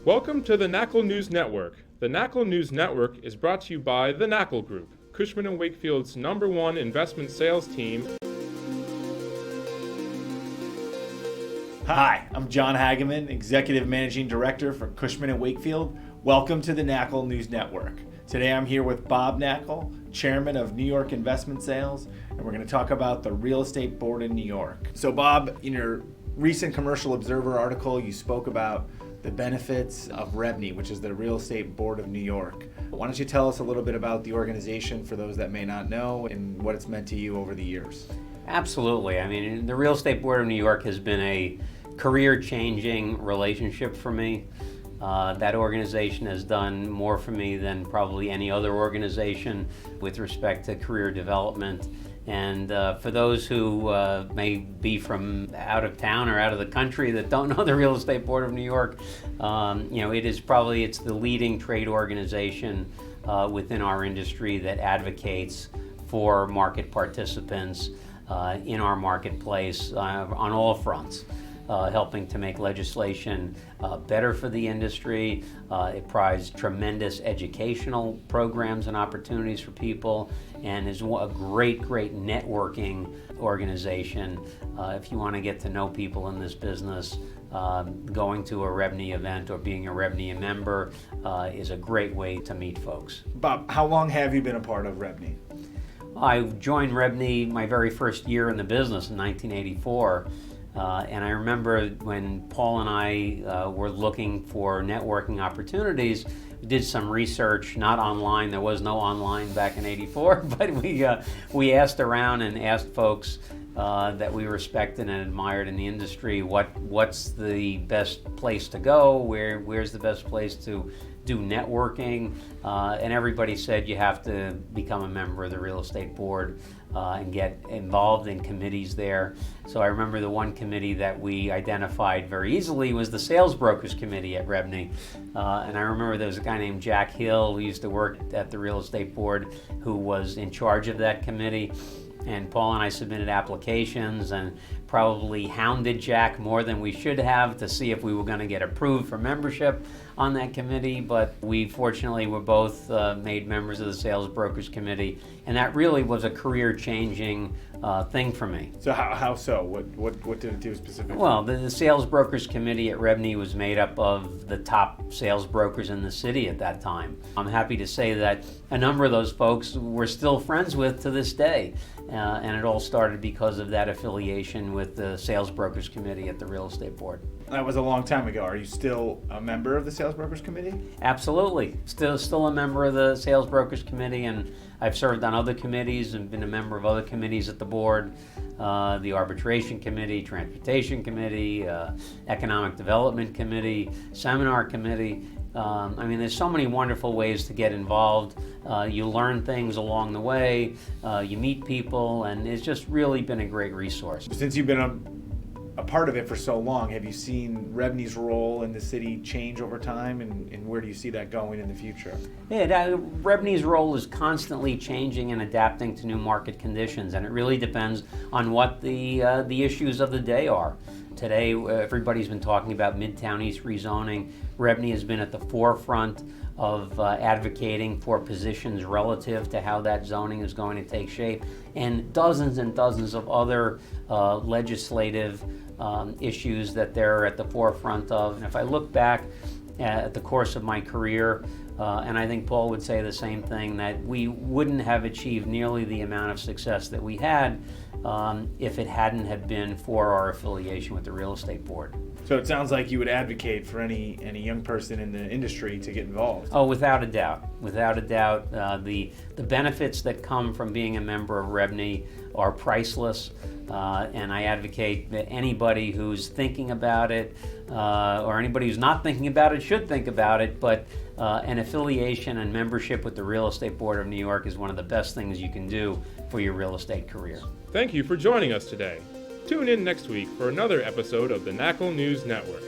Welcome to the Knakal News Network. The Knakal News Network is brought to you by the Knakal Group, Cushman & Wakefield's #1 investment sales team. Hi, I'm John Hageman, Executive Managing Director for Cushman & Wakefield. Welcome to the Knakal News Network. Today I'm here with Bob Knakal, Chairman of New York Investment Sales, and we're going to talk about the Real Estate Board in New York. So Bob, in your recent Commercial Observer article, you spoke about the benefits of REBNY, which is the Real Estate Board of New York. Why don't you tell us a little bit about the organization for those that may not know and what it's meant to you over the years? Absolutely. I mean, the Real Estate Board of New York has been a career-changing relationship for me. That organization has done more for me than probably any other organization with respect to career development. And for those who may be from out of town or out of the country that don't know the Real Estate Board of New York, it's the leading trade organization within our industry that advocates for market participants in our marketplace on all fronts. Helping to make legislation better for the industry. It provides tremendous educational programs and opportunities for people, and is a great networking organization. If you want to get to know people in this business, going to a REBNY event or being a REBNY member is a great way to meet folks. Bob, how long have you been a part of REBNY? I joined REBNY my very first year in the business in 1984. And I remember when Paul and I were looking for networking opportunities, we did some research, not online, there was no online back in '84, but we asked around and asked folks that we respected and admired in the industry, what's the best place to go, where's the best place to do networking, and everybody said you have to become a member of the Real Estate Board and get involved in committees there. So I remember the one committee that we identified very easily was the Sales Brokers Committee at REBNY. And I remember there was a guy named Jack Hill who used to work at the Real Estate Board who was in charge of that committee. And Paul and I submitted applications and probably hounded Jack more than we should have to see if we were going to get approved for membership on that committee. But we fortunately were both made members of the Sales Brokers Committee, and that really was a career-changing thing for me. So how so? What did it do specifically? Well, the Sales Brokers Committee at REBNY was made up of the top sales brokers in the city at that time. I'm happy to say that a number of those folks we're still friends with to this day. And it all started because of that affiliation with the Sales Brokers Committee at the Real Estate Board. That was a long time ago. Are you still a member of the Sales Brokers Committee? Absolutely. Still a member of the Sales Brokers Committee, and I've served on other committees and been a member of other committees at the board, the Arbitration Committee, Transportation Committee, Economic Development Committee, Seminar Committee. There's so many wonderful ways to get involved. You learn things along the way, you meet people, and it's just really been a great resource. Since you've been a part of it for so long, have you seen REBNY's role in the city change over time, and where do you see that going in the future? Yeah, REBNY's role is constantly changing and adapting to new market conditions, and it really depends on what the issues of the day are. Today, everybody's been talking about Midtown East rezoning. REBNY has been at the forefront of advocating for positions relative to how that zoning is going to take shape, and dozens of other legislative issues that they're at the forefront of. And if I look back at the course of my career, and I think Paul would say the same thing, that we wouldn't have achieved nearly the amount of success that we had if it hadn't have been for our affiliation with the Real Estate Board. So it sounds like you would advocate for any young person in the industry to get involved. Oh, without a doubt. The benefits that come from being a member of REBNY are priceless, and I advocate that anybody who's thinking about it, or anybody who's not thinking about it should think about it, but an affiliation and membership with the Real Estate Board of New York is one of the best things you can do for your real estate career. Thank you for joining us today. Tune in next week for another episode of the Knakal News Network.